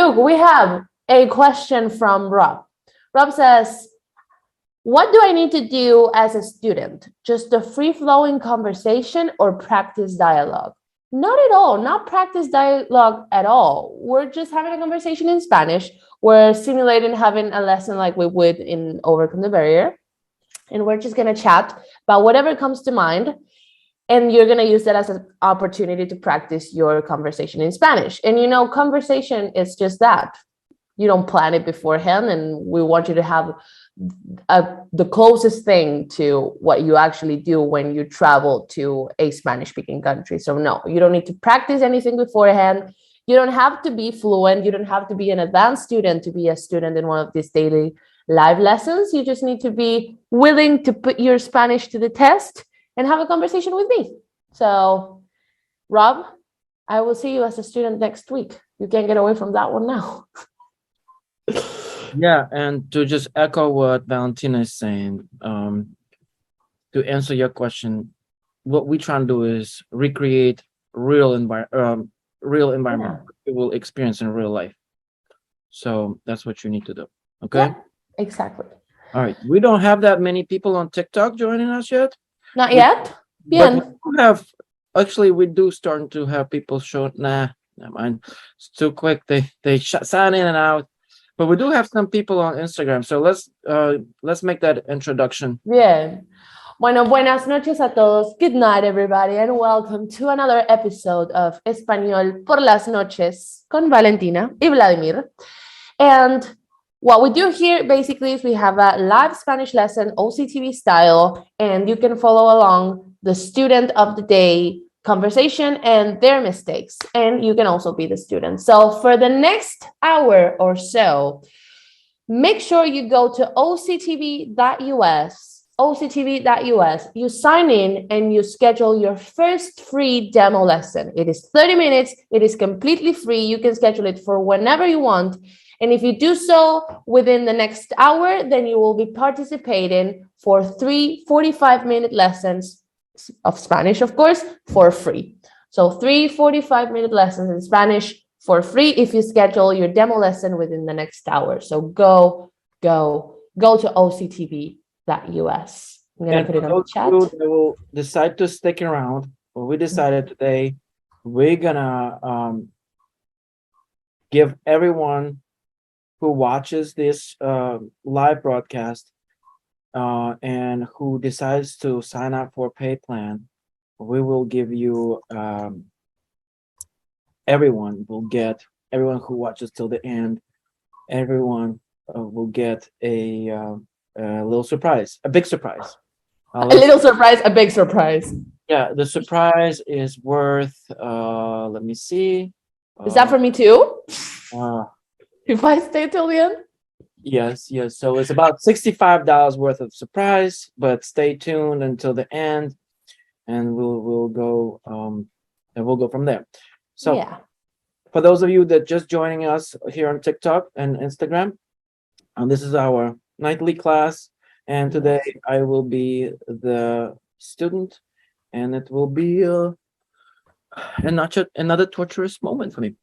look, we have a question from Rob. Rob says, what do I need to do as a student? Just a free-flowing conversation or practice dialogue? Not at all, not practice dialogue at all. We're just having a conversation in Spanish. We're simulating having a lesson like we would in Overcome the Barrier. And we're just going to chat about whatever comes to mind. And you're going to use that as an opportunity to practice your conversation in Spanish. And, you know, conversation is just that. You don't plan it beforehand. And we want you to have the closest thing to what you actually do when you travel to a Spanish-speaking country. So, no, you don't need to practice anything beforehand. You don't have to be fluent. You don't have to be an advanced student to be a student in one of these daily live lessons. You just need to be willing to put your Spanish to the test and have a conversation with me. So, Rob, I will see you as a student next week. You can't get away from that one now. Yeah, and to just echo what Valentina is saying, to answer your question, what we try to do is recreate real environment people will experience in real life. So that's what you need to do. Okay? Yeah, exactly. All right. We don't have that many people on TikTok joining us yet. Not yet? But we do start to have people show. Never mind. It's too quick. They sign in and out. But we do have some people on Instagram. So let's make that introduction. Bien. Bueno, buenas noches a todos. Good night, everybody, and welcome to another episode of Español por las noches con Valentina y Vladimir. And what we do here basically is we have a live Spanish lesson, OCTV style, and you can follow along the student of the day conversation and their mistakes. And you can also be the student. So for the next hour or so, make sure you go to octv.us, you sign in and you schedule your first free demo lesson. It is 30 minutes. It is completely free. You can schedule it for whenever you want. And if you do so within the next hour, then you will be participating for 3 45-minute lessons of Spanish, of course, for free. So 3 45-minute lessons in Spanish for free if you schedule your demo lesson within the next hour. So go to octv.us. I'm going to put it on the chat. They will decide to stick around. What we decided today, we're going to give everyone who watches this live broadcast and who decides to sign up for a pay plan, we will give you everyone who watches till the end, everyone will get a little surprise, a big surprise. A little surprise, a big surprise. Yeah, the surprise is worth, let me see. Is that for me too? If I stay till the end? Yes. So it's about $65 worth of surprise, but stay tuned until the end, and we'll go from there. So yeah. For those of you that just joining us here on TikTok and Instagram, this is our nightly class, and today I will be the student, and it will be another torturous moment for me.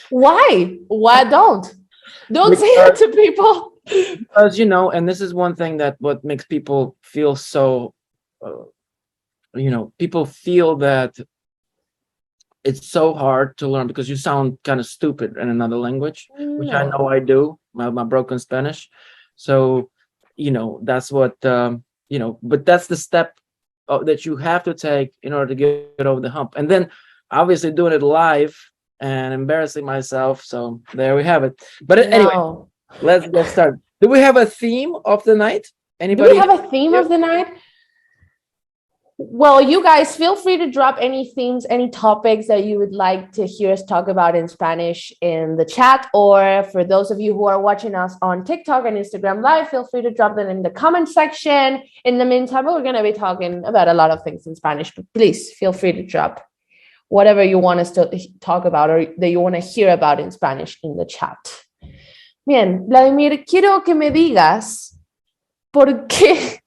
Why don't say that to people? Because, and this is one thing that what makes people feel so, people feel that it's so hard to learn because you sound kind of stupid in another language, which I know I do, my broken Spanish. So, that's what, but that's the step that you have to take in order to get over the hump. And then obviously doing it live and embarrassing myself. So there we have it. But anyway, let's get started. Do we have a theme of the night? Anybody? Do we have a theme of the night? Well, you guys feel free to drop any themes, any topics that you would like to hear us talk about in Spanish in the chat, or for those of you who are watching us on TikTok and Instagram Live, feel free to drop them in the comment section. In the meantime, we're going to be talking about a lot of things in Spanish, but please feel free to drop whatever you want us to talk about or that you want to hear about in Spanish in the chat. Bien, Vladimir, quiero que me digas por qué.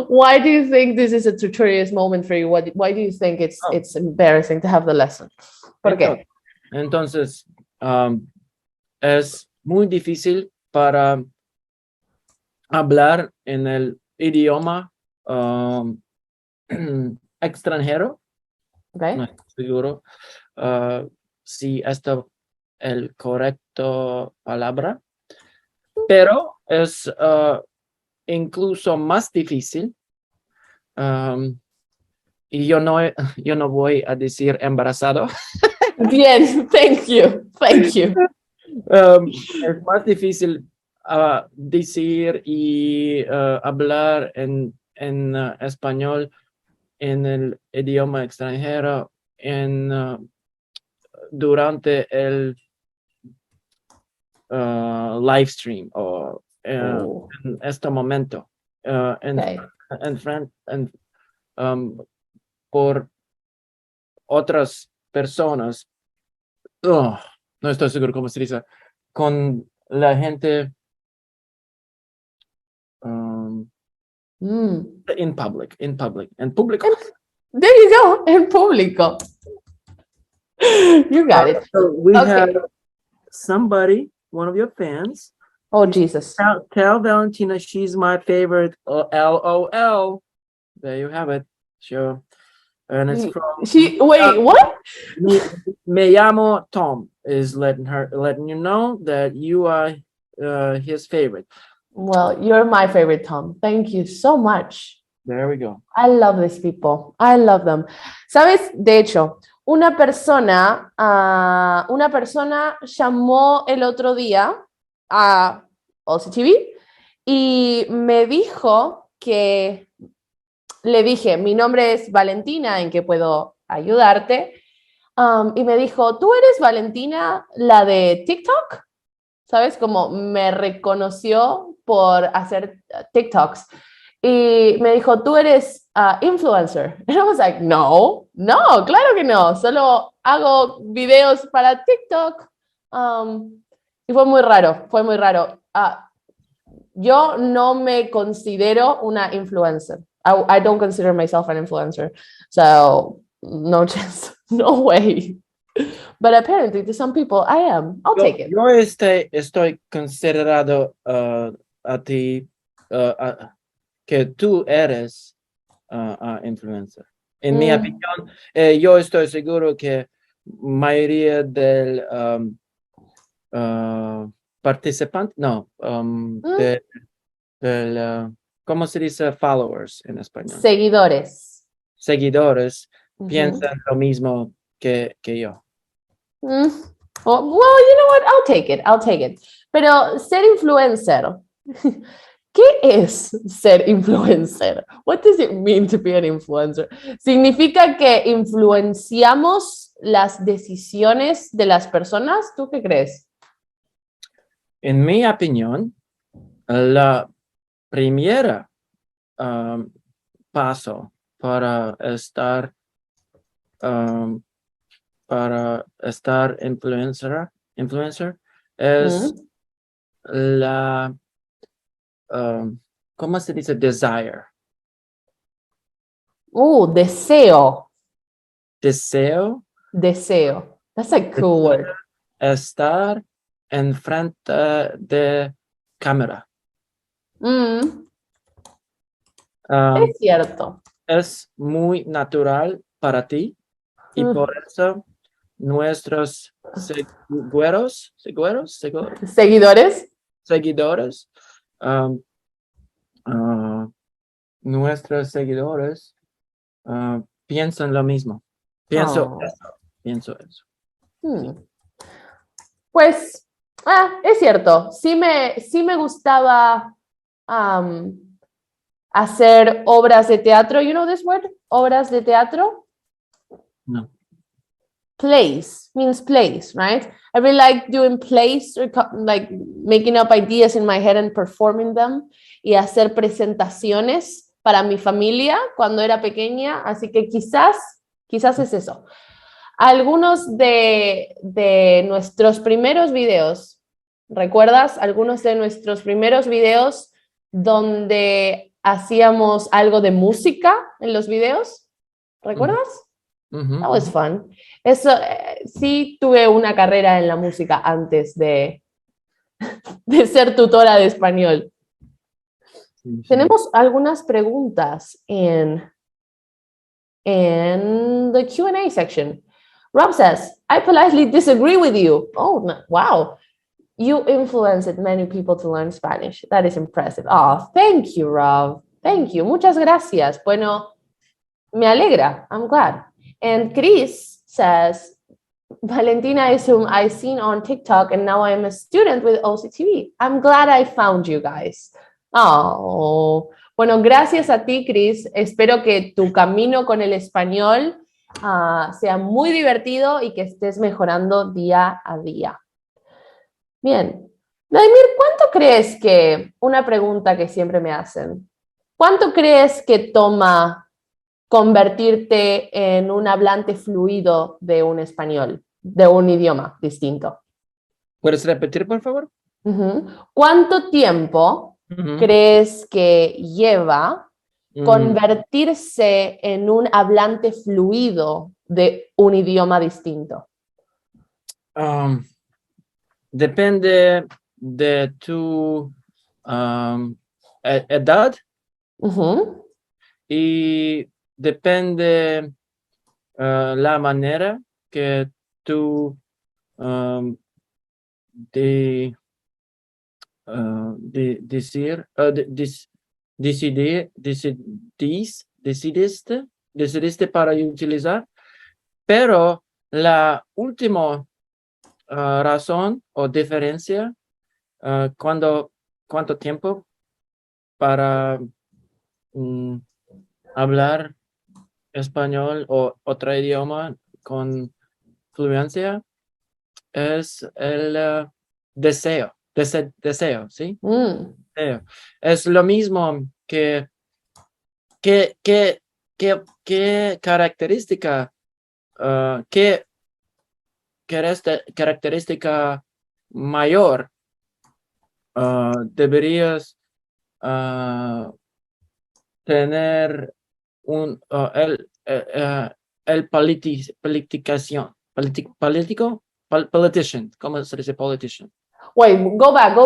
Why do you think this is a torturous moment for you? Why do you think it's embarrassing to have the lesson? ¿Por qué? Entonces, es muy difícil para hablar en el idioma extranjero. Okay. No estoy seguro si esta el correcto palabra, pero es incluso más difícil. Y yo no voy a decir embarazado. Bien, thank you, thank you. Es más difícil decir y hablar en español en el idioma extranjero durante el live stream o Oh, en este momento okay. por otras personas. Oh, no estoy seguro cómo se dice. Con la gente in public, en público. There you go, en público. You got it. So we Okay. have somebody, one of your fans. Oh, Jesus. Tell Valentina she's my favorite. LOL. There you have it. Sure. And it's from Wait, what? Me llamo Tom is letting you know that you are his favorite. Well, you're my favorite, Tom. Thank you so much. There we go. I love these people. I love them. ¿Sabes? De hecho, una persona llamó el otro día a OCTV y me dijo que le dije, mi nombre es Valentina, ¿en qué puedo ayudarte? Y me dijo, ¿tú eres Valentina, la de TikTok? ¿Sabes? Como me reconoció por hacer TikToks. Y me dijo, ¿tú eres influencer? And I was like, no, claro que no. Solo hago videos para TikTok. Y fue muy raro, fue muy raro. Yo no me considero una influencer. I don't consider myself an influencer. So, no chance, no way. But apparently to some people I am. I'll take it. Yo estoy considerado a ti que tú eres influencer. En mi opinión, yo estoy seguro que mayoría del participante, no, ¿cómo se dice followers en español? Seguidores. Seguidores piensan lo mismo que yo. Well, you know what? I'll take it. I'll take it. Pero ser influencer. ¿Qué es ser influencer? What does it mean to be an influencer? ¿Significa que influenciamos las decisiones de las personas? ¿Tú qué crees? En mi opinión, la primera paso para estar influencer es la ¿cómo se dice? Desire. Deseo. Deseo. Deseo. That's a cool word. Estar enfrente de cámara. Es cierto. Es muy natural para ti y por eso nuestros seguidores, nuestros seguidores piensan lo mismo. Pienso eso. Sí. Pues es cierto, sí me gustaba hacer obras de teatro. You know this word? Obras de teatro? No. Plays means plays, right? I really like doing plays, or like making up ideas in my head and performing them, y hacer presentaciones para mi familia cuando era pequeña, así que quizás es eso. Algunos de nuestros primeros videos, ¿recuerdas? Algunos de nuestros primeros videos donde hacíamos algo de música en los videos, ¿recuerdas? That was fun. Eso, sí tuve una carrera en la música antes de de ser tutora de español. Sí, sí. Tenemos algunas preguntas en the Q&A section. Rob says, I politely disagree with you. Oh, wow. You influenced many people to learn Spanish. That is impressive. Oh, thank you, Rob. Thank you. Muchas gracias. Bueno, me alegra. I'm glad. And Chris says, Valentina is whom I've seen on TikTok, and now I'm a student with OCTV. I'm glad I found you guys. Oh, bueno, gracias a ti, Chris. Espero que tu camino con el español sea muy divertido y que estés mejorando día a día. Bien. Vladimir, ¿cuánto crees que, una pregunta que siempre me hacen, ¿cuánto crees que toma convertirte en un hablante fluido de un español, de un idioma distinto? ¿Puedes repetir, por favor? ¿Cuánto tiempo crees que lleva convertirse en un hablante fluido de un idioma distinto? Depende de tu edad y depende la manera que tú decidiste para utilizar, pero la última razón o diferencia, cuánto tiempo para hablar español o otro idioma con fluencia es el deseo, ¿sí? Deseo. Es lo mismo que característica, qué característica mayor deberías tener el politician, ¿cómo se dice politician? Wait, go back.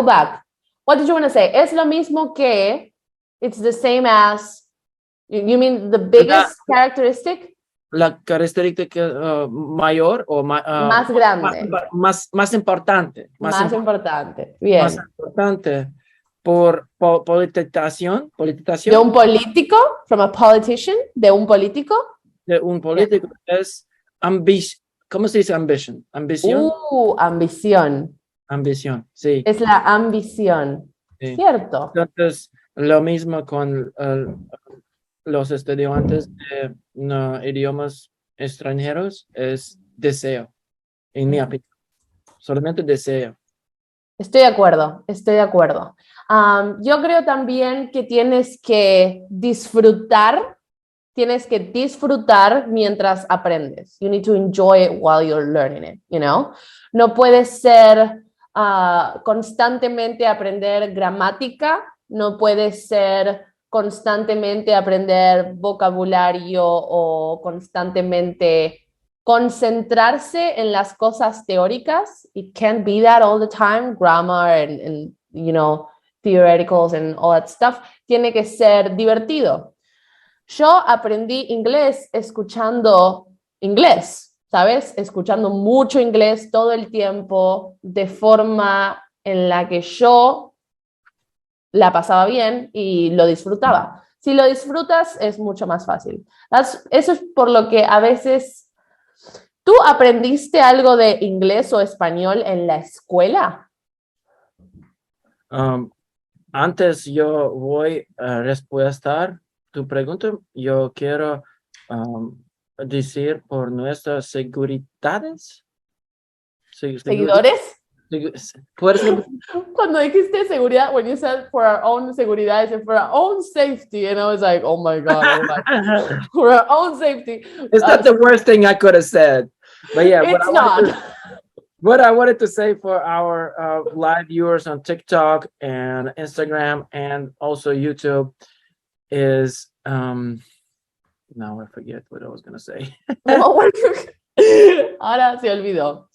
What did you want to say? Es lo mismo que, it's the same as, you mean the biggest characteristic? La característica mayor o más grande. Más importante. Más importante. Bien. Más importante por politización. ¿De un político? From a politician? ¿De un político? De un político es ambition. ¿Cómo se dice ambition? Ambición. Ambición. Ambición, sí. Es la ambición. Sí. Cierto. Entonces, lo mismo con los estudiantes de idiomas extranjeros es deseo, en mi opinión. Solamente deseo. Estoy de acuerdo. Yo creo también que tienes que disfrutar mientras aprendes. You need to enjoy it while you're learning it, you know? No puedes ser constantemente aprender gramática, no puedes ser constantemente aprender vocabulario o constantemente concentrarse en las cosas teóricas. It can't be that all the time, grammar and you know, theoreticals and all that stuff. Tiene que ser divertido. Yo aprendí inglés escuchando inglés, ¿sabes? Escuchando mucho inglés todo el tiempo, de forma en la que yo la pasaba bien y lo disfrutaba. Si lo disfrutas, es mucho más fácil. Eso es por lo que a veces... ¿Tú aprendiste algo de inglés o español en la escuela? Antes yo voy a responder tu pregunta. Yo quiero decir por nuestras seguridades. ¿Seguidores? ¿Puedes? Cuando dijiste seguridad, when you said for our own seguridad, I said for our own safety, and I was like, oh my God, for our own safety. It's not the worst thing I could have said, but yeah, it's not. What I wanted to say for our live viewers on TikTok and Instagram and also YouTube is, now I forget what I was going to say. Ahora se olvidó.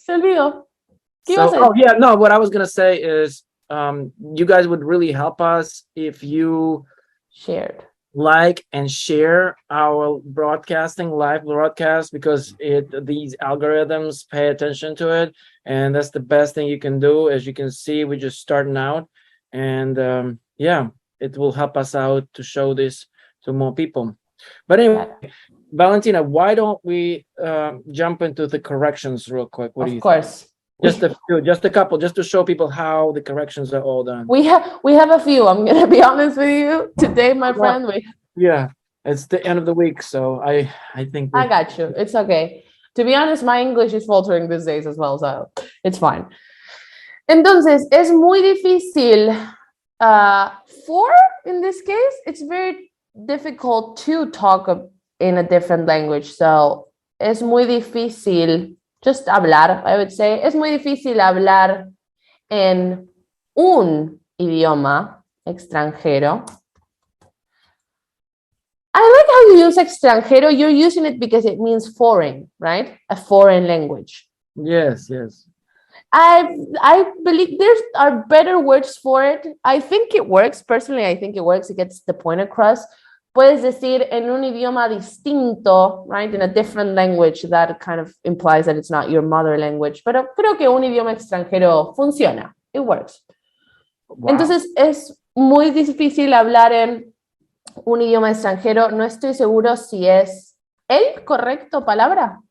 What I was going to say is you guys would really help us if you Shared. like and share our live broadcast, because these algorithms pay attention to it, and that's the best thing you can do. As you can see, we're just starting out, and yeah, it will help us out to show this to more people. But anyway, Valentina, why don't we jump into the corrections real quick? What do you Of course. think? Just a couple, just to show people how the corrections are all done. We have a few. I'm gonna be honest with you today, my friend. Yeah, it's the end of the week, so I think I got you. It's okay. To be honest, my English is faltering these days as well, so it's fine. Entonces, es muy difícil. For, in this case, it's very difficult to talk in a different language. So, es muy difícil, just hablar, I would say. Es muy difícil hablar en un idioma extranjero. I like how you use extranjero. You're using it because it means foreign, right? A foreign language. Yes. I believe there are better words for it. I think it works. Personally, I think it works. It gets the point across. Puedes decir en un idioma distinto, right? In a different language. That kind of implies that it's not your mother language. Pero creo que un idioma extranjero funciona. It works. Wow. Entonces, es muy difícil hablar en un idioma extranjero. No estoy seguro si es el correcto palabra.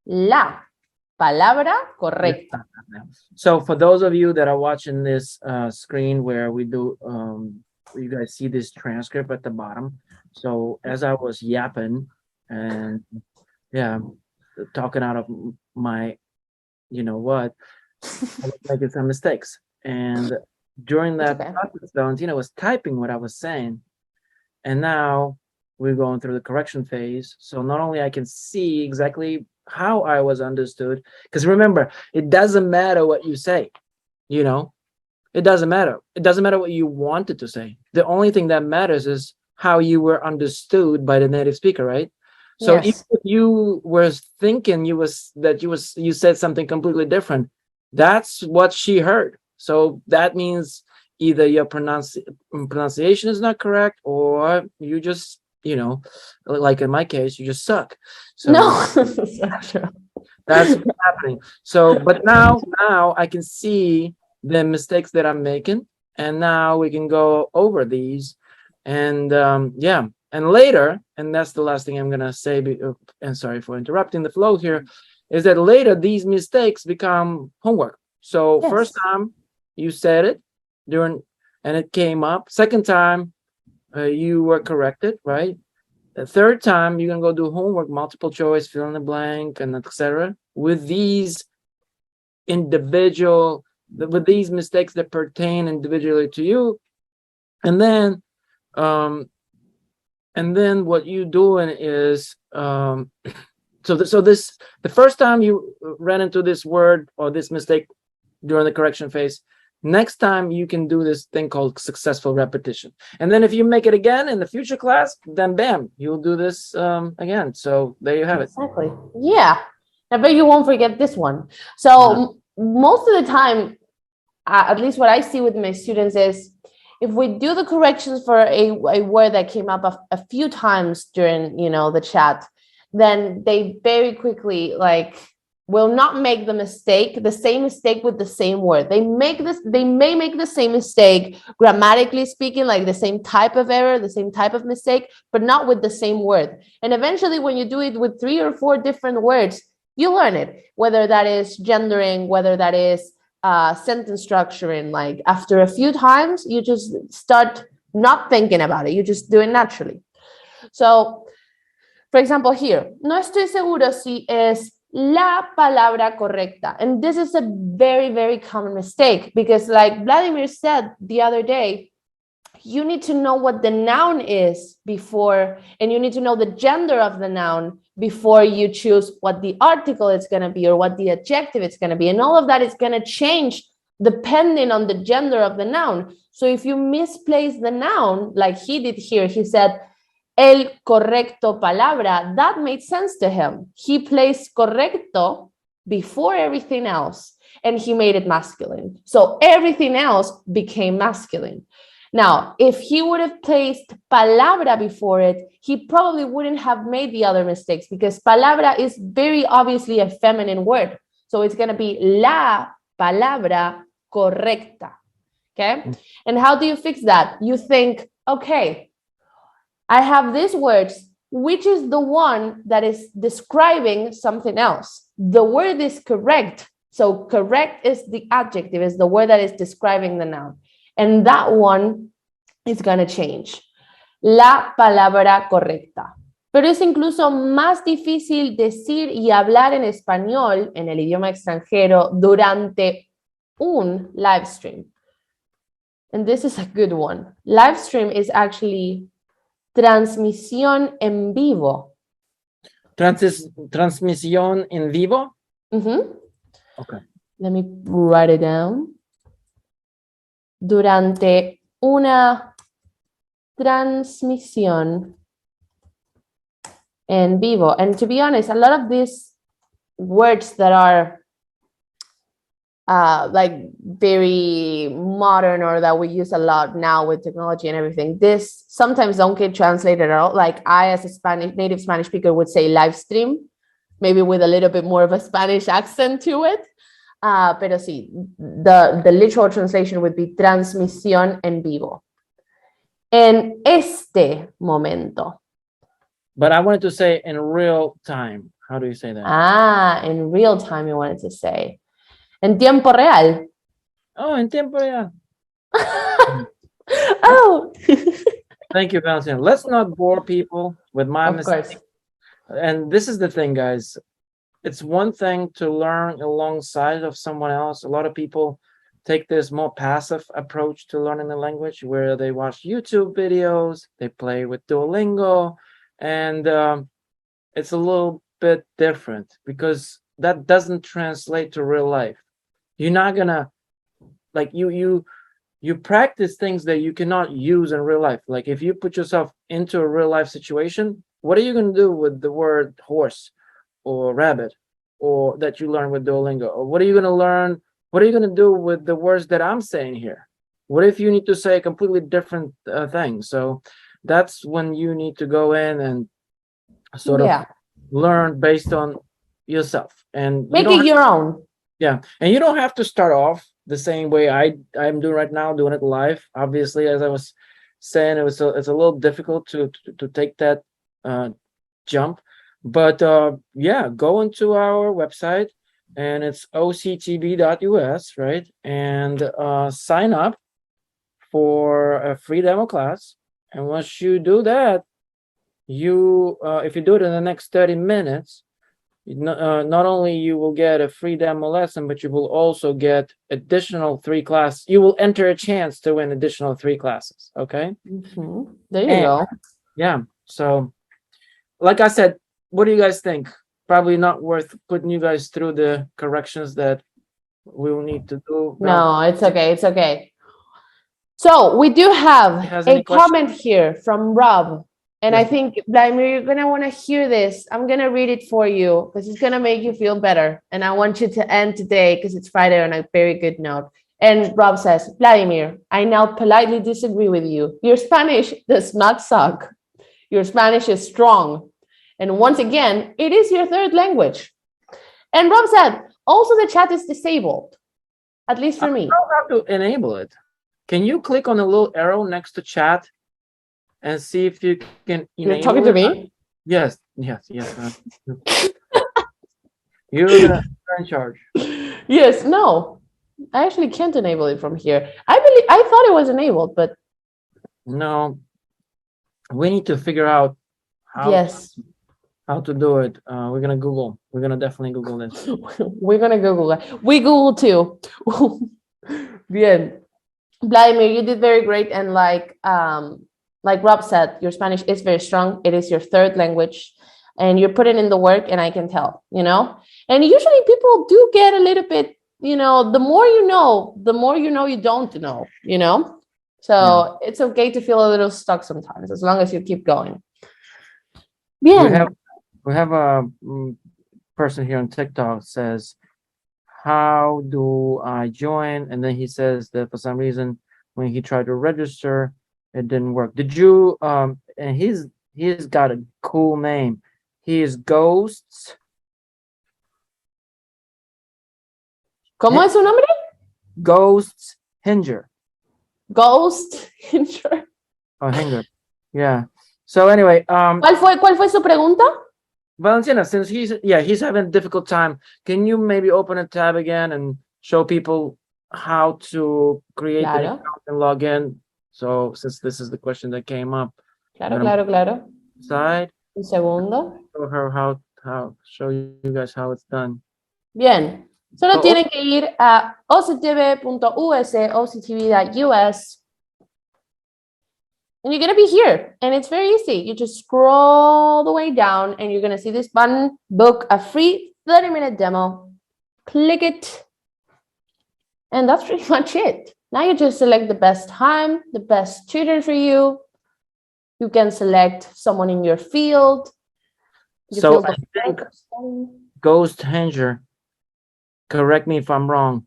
La palabra correcta. So for those of you that are watching this screen where we do, you guys see this transcript at the bottom. So as I was yapping and talking out of my, you know what, I was making some mistakes. And during that process, Valentina was typing what I was saying. And now we're going through the correction phase. So not only I can see exactly how I was understood, because remember, it doesn't matter what you say, you know, it doesn't matter. It doesn't matter what you wanted to say. The only thing that matters is how you were understood by the native speaker, right? So yes. If you were thinking you said something completely different, that's what she heard. So that means either your pronunciation is not correct, or you just, you know, like in my case, you just suck. So no, that's not true. That's what's happening. So, but now I can see the mistakes that I'm making, and now we can go over these, and and later, and that's the last thing I'm gonna say. And sorry for interrupting the flow here, is that later these mistakes become homework. So yes. First time you said it and it came up. Second time you were corrected, right? The third time you're gonna go do homework, multiple choice, fill in the blank, and etc. With these mistakes that pertain individually to you, and then what you doing is the first time you ran into this word or this mistake during the correction phase, next time you can do this thing called successful repetition, and then if you make it again in the future class, then bam, you'll do this again. So there you have it. Exactly. Yeah, I bet you won't forget this one. So most of the time, at least what I see with my students is, if we do the corrections for a word that came up a few times during, you know, the chat, then they very quickly will not make the same mistake with the same word. They may make the same mistake grammatically speaking, like the same type of error, the same type of mistake, but not with the same word. And eventually when you do it with 3 or 4 different words, you learn it, whether that is gendering, whether that is sentence structuring. Like after a few times, you just start not thinking about it. You just do it naturally. So, for example, here, no estoy seguro si es la palabra correcta. And this is a very, very common mistake because, like Vladimir said the other day, you need to know what the noun is before, and you need to know the gender of the noun before you choose what the article is going to be or what the adjective is going to be. And all of that is going to change depending on the gender of the noun. So if you misplace the noun, like he did here, he said, el correcto palabra, that made sense to him. He placed correcto before everything else. and he made it masculine. So everything else became masculine. Now, if he would have placed palabra before it, he probably wouldn't have made the other mistakes, because palabra is very obviously a feminine word. So it's going to be la palabra correcta. Okay. And how do you fix that? You think, okay, I have these words, which is the one that is describing something else? The word is correct. So correct is the adjective, is the word that is describing the noun. And that one is going to change. La palabra correcta. Pero es incluso más difícil decir y hablar en español, en el idioma extranjero, durante un live stream. And this is a good one. Live stream is actually transmisión en vivo. Transmisión en vivo? Mm-hmm. Okay. Let me write it down. Durante una transmisión en vivo. And to be honest, a lot of these words that are like very modern, or that we use a lot now with technology and everything, this sometimes don't get translated at all. Like I, as a native Spanish speaker, would say live stream, maybe with a little bit more of a Spanish accent to it. Pero sí, the literal translation would be transmisión en vivo. En este momento. But I wanted to say in real time. How do you say that? In real time, you wanted to say. En tiempo real. Oh, en tiempo real. Oh. Thank you, Valentina. Let's not bore people with my mistakes. And this is the thing, guys. It's one thing to learn alongside of someone else. A lot of people take this more passive approach to learning the language, where they watch YouTube videos, they play with Duolingo, and it's a little bit different, because that doesn't translate to real life. You're not gonna, like, you practice things that you cannot use in real life. Like if you put yourself into a real life situation, what are you gonna do with the word horse or rabbit, or that you learn with Duolingo? Or what are you gonna learn? What are you gonna do with the words that I'm saying here? What if you need to say a completely different thing? So that's when you need to go in and sort of learn based on yourself and make it your own. Yeah, and you don't have to start off the same way I'm doing right now, doing it live. Obviously, as I was saying, it's a little difficult to take that jump. But yeah, go into our website, and it's octb.us, right? And sign up for a free demo class. And once you do that, you if you do it in the next 30 minutes, not only you will get a free demo lesson, but you will also get additional 3 classes. You will enter a chance to win additional 3 classes. Okay. Mm-hmm. There you go. Yeah. So, like I said, what do you guys think? Probably not worth putting you guys through the corrections that we will need to do. No, it's okay. It's okay. So we do have a comment here from Rob. And yes. I think, Vladimir, you're going to want to hear this. I'm going to read it for you because it's going to make you feel better. And I want you to end today, because it's Friday, on a very good note. And Rob says, Vladimir, I now politely disagree with you. Your Spanish does not suck. Your Spanish is strong. And once again, it is your 3rd language. And Rob said, also the chat is disabled, at least for me. I don't have to enable it. Can you click on the little arrow next to chat and see if you can enable it? You're talking to me? Yes. You're in charge. Yes, no. I actually can't enable it from here. I thought it was enabled, but no. We need to figure out how to do it. We're gonna Google. We're gonna definitely Google this. We're gonna Google it. We Google too. Bien. Vladimir, you did very great, and like Rob said, your Spanish is very strong. It is your 3rd language, and you're putting in the work, and I can tell, And usually people do get a little bit, the more you know you don't know, So it's okay to feel a little stuck sometimes, as long as you keep going. Yeah. We have a person here on TikTok says, how do I join? And then he says that for some reason, when he tried to register, it didn't work. Did you, and he's got a cool name. He is Ghosts. ¿Cómo es su nombre? Ghosts Hinger. Ghost. Sure. Oh, Hinger. Yeah. So anyway, ¿Cuál fue su pregunta? Valentina, since he's having a difficult time, can you maybe open a tab again and show people how to create an Claro, account and log in? So since this is the question that came up, claro, claro, claro. side Un segundo. show her show you guys how it's done. Bien. Solo So, tienen que ir a octv.us, octv.us. And you're going to be here. And it's very easy. You just scroll the way down and you're going to see this button, book a free 30-minute demo. Click it. And that's pretty much it. Now you just select the best time, the best tutor for you. You can select someone in your field. So I think Ghost Hanger, correct me if I'm wrong.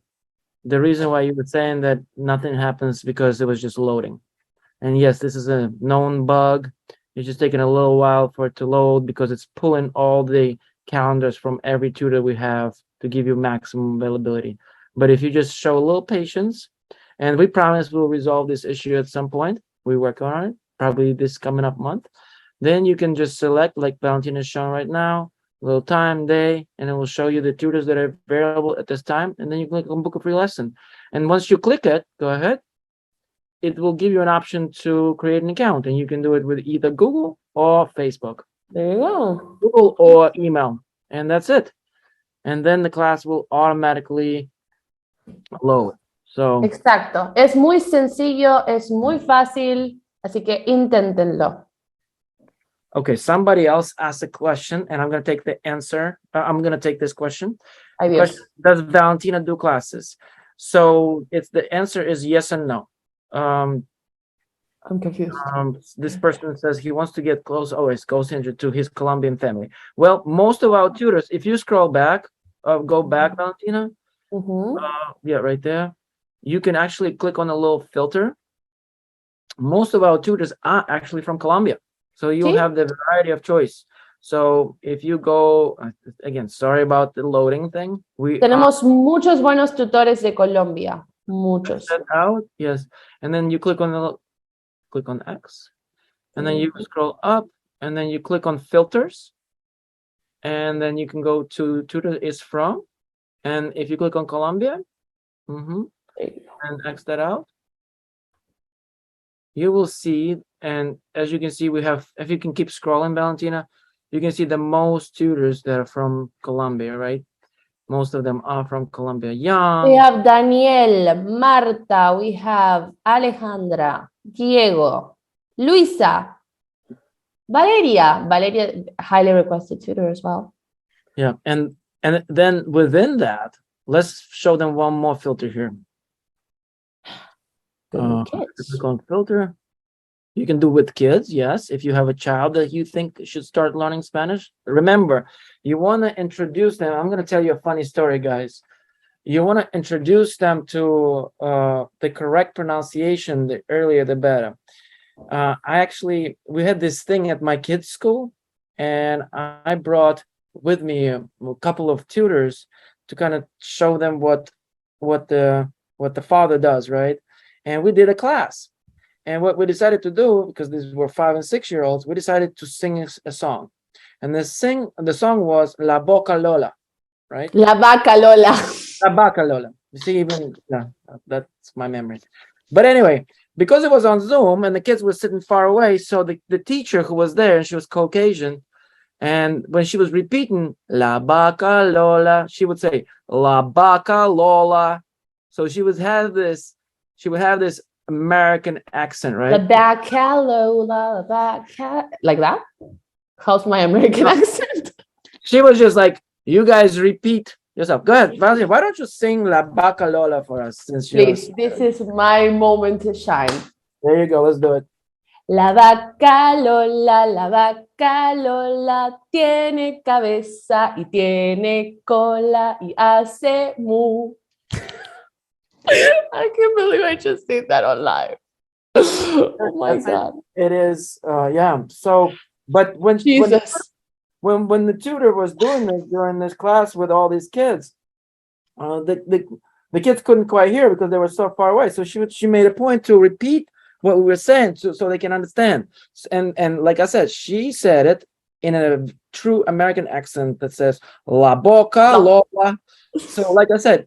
The reason why you were saying that nothing happens because it was just loading. And yes, this is a known bug. It's just taking a little while for it to load because it's pulling all the calendars from every tutor we have to give you maximum availability. But if you just show a little patience, and we promise we'll resolve this issue at some point, we work on it, probably this coming up month, then you can just select, like Valentina is showing right now, a little time, day, and it will show you the tutors that are available at this time, and then you click on book a free lesson. And once you click it, go ahead, it will give you an option to create an account, and you can do it with either Google or Facebook. There you go. Google or email, and that's it. And then the class will automatically load. So Exacto. Es muy sencillo, es muy fácil, así que inténtenlo. okay, somebody else asked a question, and I'm going to take the answer. I'm going to take this question. Ay, Question, Dios. does Valentina do classes? So the answer is yes and no. I'm confused. This person says he wants to get close, always goes into his Colombian family. Well, most of our tutors, if you scroll back, go back, Valentina. Yeah, right there. You can actually click on a little filter. Most of our tutors are actually from Colombia. So you'll ¿Sí? have the variety of choice. So if you go, again, sorry about the loading thing. Tenemos muchos buenos tutores de Colombia. Muchos. Out, yes. And then you click on X, and then you scroll up, and then you click on filters, and then you can go to tutor is from, and if you click on Colombia, and X that out, you will see, and as you can see, we have, if you can keep scrolling, Valentina, you can see the most tutors that are from Colombia, right? Most of them are from Colombia. We have Daniel, Marta, we have Alejandra, Diego, Luisa, Valeria, highly requested tutor as well. Yeah, and then within that, let's show them one more filter here. Click on filter. You can do with kids, yes. If you have a child that you think should start learning Spanish, remember, you want to introduce them. I'm going to tell you a funny story, guys. You want to introduce them to the correct pronunciation. The earlier, the better. We had this thing at my kids' school, and I brought with me a couple of tutors to kind of show them what the father does, right? And we did a class. And what we decided to do, because these were 5 and 6 year olds, we decided to sing a song. And the song was La Boca Lola, right? La Vaca Lola. La Vaca Lola. You see, even that's my memory. But anyway, because it was on Zoom and the kids were sitting far away, so the teacher who was there, and she was Caucasian, and when she was repeating La Vaca Lola, she would say La Vaca Lola. So she would have this American accent, right? La Vaca Lola, La Vaca, like that? How's my American accent? She was just like, you guys repeat yourself. Go ahead, Valentina, why don't you sing La Vaca Lola for us? Since Please, this is my moment to shine. There you go, let's do it. La vaca Lola tiene cabeza y tiene cola y hace mu. I can't believe I just did that on live. Oh my That's God. it is, yeah. So, but Jesus. when the tutor was doing this during this class with all these kids, the kids couldn't quite hear because they were so far away. So she made a point to repeat what we were saying so they can understand. And like I said, she said it in a true American accent that says La Boca No. Lola. So like I said,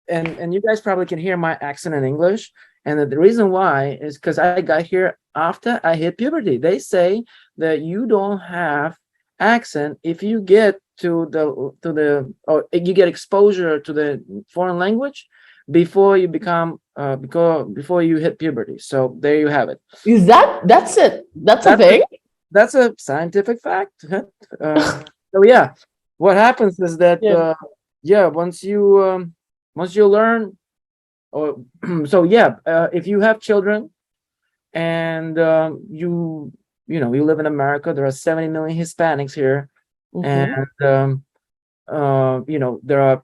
and you guys probably can hear my accent in English. And the reason why is because I got here after I hit puberty. They say that you don't have accent if you get to the or you get exposure to the foreign language before you become before you hit puberty. So there you have it. Is that's it? That's a That's thing? that's a scientific fact. So yeah, what happens is that Yeah. yeah, once you learn, or so yeah, if you have children and you live in America, there are 70 million Hispanics here, and there are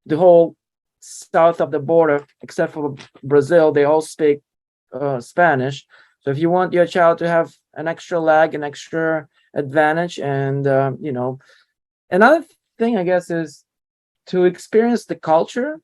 the whole south of the border, except for Brazil, they all speak Spanish. So if you want your child to have an extra leg, an extra advantage, and another thing I guess is to experience the culture.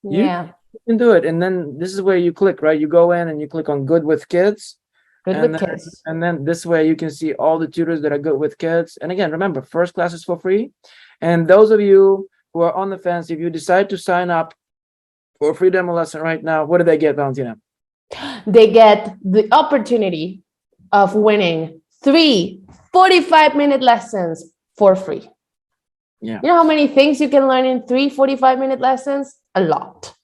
Yeah. You can do it, and then this is where you click, right? You go in and you click on good with kids, Good and with then kids. and then this way you can see all the tutors that are good with kids. And again, remember, first class is for free. And those of you who are on the fence, if you decide to sign up for a free demo lesson right now, what do they get, Valentina? They get the opportunity of winning 3 45-minute lessons for free. Yeah. You know how many things you can learn in 3 45-minute lessons? A lot.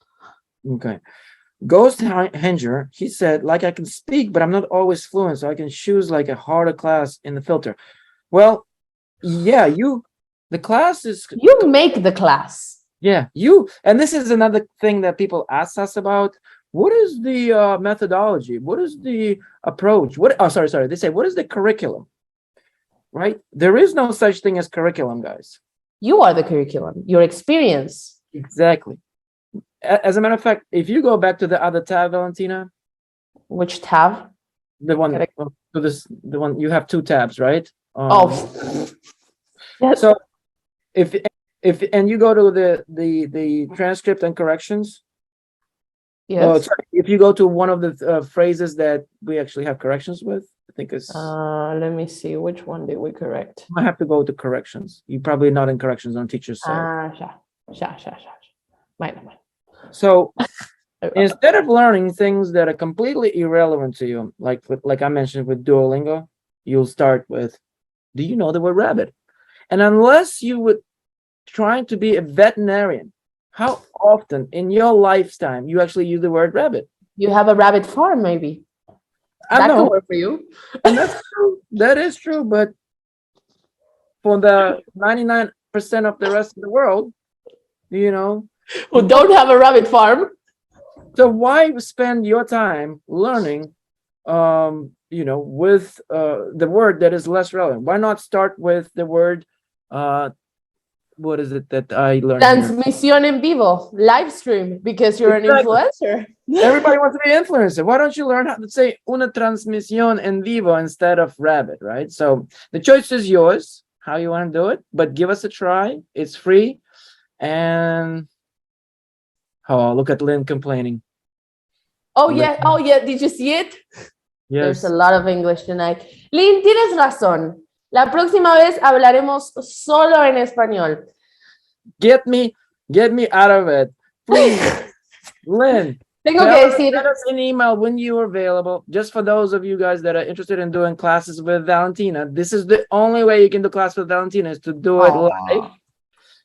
Okay. Ghost Henger, he said, like, I can speak, but I'm not always fluent, so I can choose like a harder class in the filter. Well, yeah, the class is You make the class. yeah, and this is another thing that people ask us about. What is the methodology? What is the approach? Sorry. They say, what is the curriculum? Right? There is no such thing as curriculum, guys. You are the curriculum, your experience. Exactly. As a matter of fact, if you go back to the other tab, Valentina, Which tab? the one the one you have 2 tabs, right? Oh, yes. So if and you go to the transcript and corrections. Yes. Sorry, if you go to one of the phrases that we actually have corrections with, I think it's. Let me see. Which one did we correct? I have to go to corrections. You're probably not in corrections on teacher's side. Já. Mine. So instead of learning things that are completely irrelevant to you, like I mentioned with Duolingo, you'll start with, do you know the word rabbit? And unless you would trying to be a veterinarian, how often in your lifetime you actually use the word rabbit? You have a rabbit farm, maybe. I That know. could work for you. And that's true. That is true. But for the 99% of the rest of the world, Who don't have a rabbit farm. so why spend your time learning, with the word that is less relevant? Why not start with the word, what is it that I learned here? Transmisión en vivo, live stream, because you're Exactly. an influencer. Everybody wants to be an influencer. Why don't you learn how to say una transmisión en vivo instead of rabbit, right? So the choice is yours, how you want to do it, but give us a try. It's free. And look at Lynn complaining. Oh yeah. Did you see it? Yes. There's a lot of English tonight. Lynn, tienes razón. La próxima vez hablaremos solo en español. Get me out of it, please. Lynn, Tengo que decir. send us an email when you are available. Just for those of you guys that are interested in doing classes with Valentina, this is the only way you can do class with Valentina, is to do it live.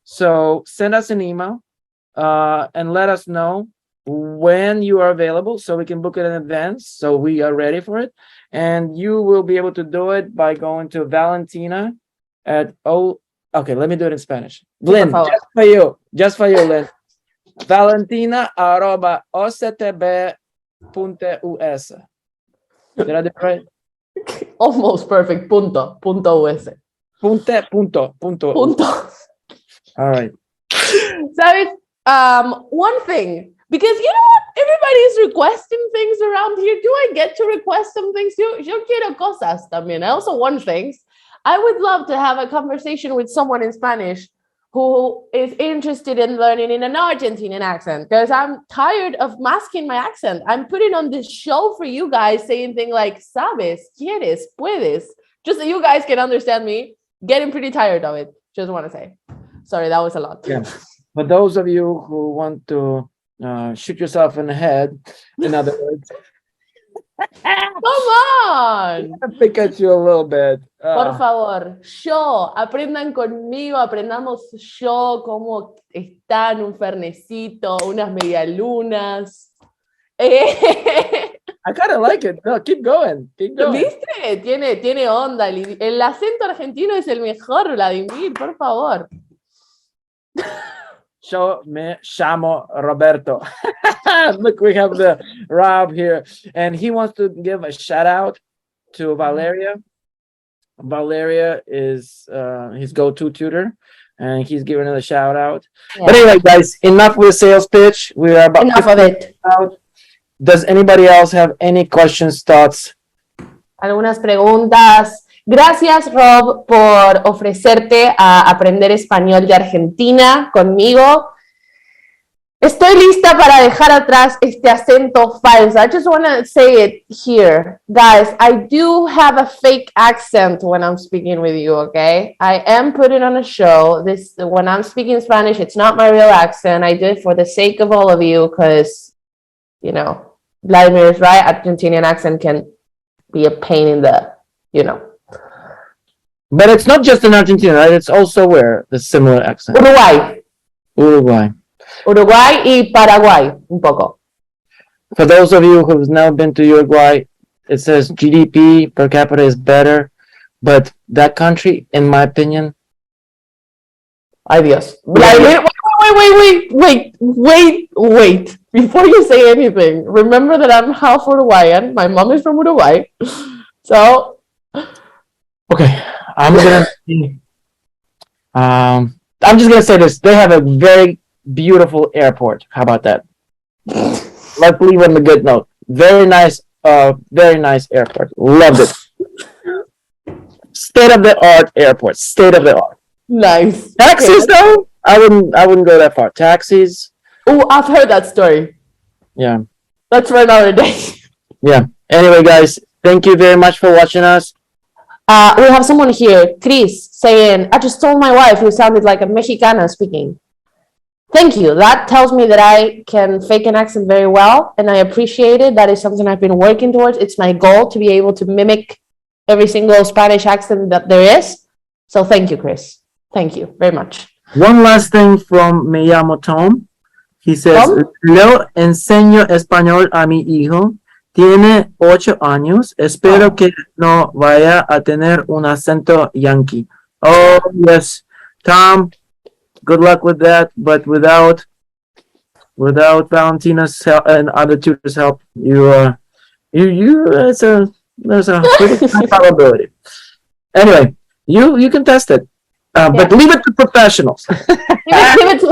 So send us an email and let us know when you are available so we can book it in advance so we are ready for it. And you will be able to do it by going to Valentina okay, let me do it in Spanish. Lynn, just for you, Lynn. Valentina@ostb.us. Did I do it right? Almost perfect. Punto. Punto US. Punto. Punto. All right. ¿Sabes? One thing, because you know what? Everybody is requesting things around here. Do I get to request some things? Yo quiero cosas también. I also want things. I would love to have a conversation with someone in Spanish who is interested in learning in an Argentinian accent, because I'm tired of masking my accent. I'm putting on this show for you guys saying things like sabes, quieres, puedes, just so you guys can understand me. Getting pretty tired of it. Just want to say. Sorry, that was a lot. Yeah. For those of you who want to shoot yourself in the head, in other words, Come on. pick at you a little bit. Por favor, yo, aprendan conmigo, aprendamos yo cómo están, un fernecito, unas medialunas. I kind of like it. No, keep going. Keep going. ¿Viste? Tiene onda. El acento argentino es el mejor, Vladimir, por favor. Yo me llamo Roberto. Look, we have the Rob here, and he wants to give a shout out to Valeria. Valeria is his go-to tutor, and he's giving it a shout out. Yeah. But anyway, guys, enough with the sales pitch. We are about enough of it. Out. Does anybody else have any questions, thoughts? Algunas preguntas. Gracias, Rob, por ofrecerte a aprender español de Argentina conmigo. Estoy lista para dejar atrás este acento falso. I just want to say it here. Guys, I do have a fake accent when I'm speaking with you, okay? I am putting on a show. When I'm speaking Spanish, it's not my real accent. I do it for the sake of all of you because, you know, Vladimir is right. Argentinian accent can be a pain in the, you know. But it's not just in Argentina, right? It's also where the similar accent. Uruguay y Paraguay, un poco. For those of you who've never been to Uruguay, it says GDP per capita is better, but that country, in my opinion, ay Dios. Wait. Before you say anything, remember that I'm half Uruguayan. My mom is from Uruguay. So. Okay. I'm just gonna say this. They have a very beautiful airport. How about that? Let's leave on a good note. Very nice airport. Loved it. State of the art airport. State of the art. Nice. Taxis though? I wouldn't go that far. Taxis. Oh, I've heard that story. Yeah. That's for another day. Yeah. Anyway, guys, thank you very much for watching us. We have someone here, Chris, saying, I just told my wife who sounded like a Mexicana speaking. Thank you. That tells me that I can fake an accent very well, and I appreciate it. That is something I've been working towards. It's my goal to be able to mimic every single Spanish accent that there is. So thank you, Chris. Thank you very much. One last thing from Me llamo Tom. He says, Leo enseño español a mi hijo. Tiene 8 años. Espero que no vaya a tener un acento yankee. Oh, yes. Tom, good luck with that. But without Valentina's help and other tutors' help, there's a pretty high probability. Anyway, you can test it. But leave it to professionals. leave it to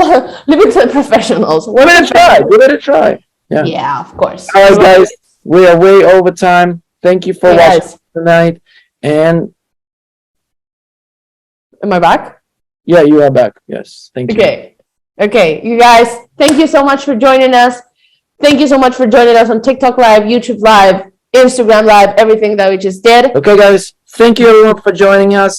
the professionals. Give it a try. Yeah, of course. All right, guys. We are way over time. Thank you for watching tonight. And am I back? Yeah, you are back. Yes. Thank you. Okay, you guys, thank you so much for joining us. Thank you so much for joining us on TikTok Live, YouTube Live, Instagram Live, everything that we just did. Okay, guys. Thank you everyone for joining us.